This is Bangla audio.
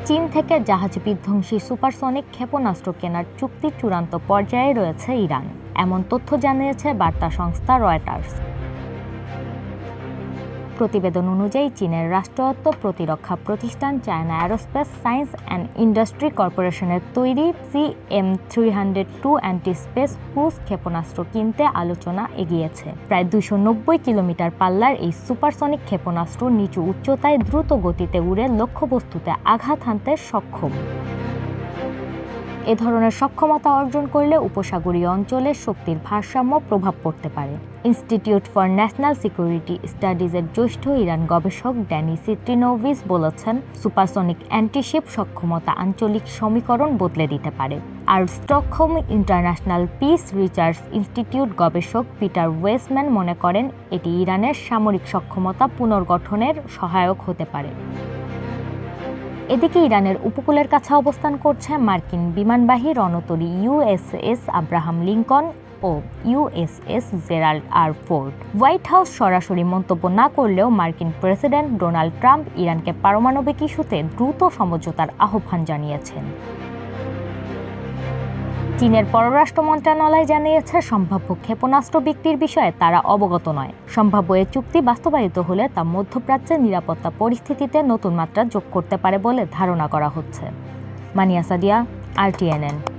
চীন থেকে জাহাজ বিধ্বংসী সুপারসনিক ক্ষেপণাস্ত্র কেনার চুক্তি চূড়ান্ত পর্যায়ে রয়েছে ইরান, এমন তথ্য জানিয়েছে বার্তা সংস্থা রয়টার্স। প্রতিবেদন অনুযায়ী চীনের রাষ্ট্রায়ত্ত প্রতিরক্ষা প্রতিষ্ঠান China aerospace science and industry কর্পোরেশনের তৈরি CM-302 অ্যান্টি-স্পেস ক্রুজ ক্ষেপণাস্ত্র কিনতে আলোচনা এগিয়েছে। প্রায় 290 কিলোমিটার পাল্লার এই সুপারসনিক ক্ষেপণাস্ত্র নিচু উচ্চতায় দ্রুত গতিতে উড়ে লক্ষ্যবস্তুতে আঘাত হানতে সক্ষম। এ ধরনের সক্ষমতা অর্জন করলে উপসাগরীয় অঞ্চলে শক্তির ভারসাম্য প্রভাব পড়তে পারে। ইনস্টিটিউট ফর ন্যাশনাল সিকিউরিটি স্টাডিজের জ্যেষ্ঠ ইরান গবেষক ড্যানি সিট্রিনোভিচ বলেছেন, সুপারসনিক অ্যান্টিশিপ সক্ষমতা আঞ্চলিক সমীকরণ বদলে দিতে পারে। আর Stockholm International Peace Research Institute গবেষক পিটার ওয়েসম্যান মনে করেন, এটি ইরানের সামরিক সক্ষমতা পুনর্গঠনের সহায়ক হতে পারে। এদিকে ইরানের উপকূলের কাছে অবস্থান করছে মার্কিন বিমানবাহী রণতরী USS আব্রাহাম লিঙ্কন ও USS Gerald R Ford. White House সরাসরি মন্তব্য না করলেও মার্কিন প্রেসিডেন্ট ডোনাল্ড ট্রাম্প ইরানকে পারমাণবিক ইস্যুতে দ্রুত সমঝোতার আহ্বান জানিয়েছেন। চীনের পররাষ্ট্র মন্ত্রণালয় জানিয়েছে, সম্ভাব্য ক্ষেপণাস্ত্র বিক্রির বিষয়ে তারা অবগত নয়। সম্ভাব্য এ চুক্তি বাস্তবায়িত হলে তা মধ্যপ্রাচ্যের নিরাপত্তা পরিস্থিতিতে নতুন মাত্রা যোগ করতে পারে বলে ধারণা করা হচ্ছে। মানিয়া সাদিয়া, RTNN।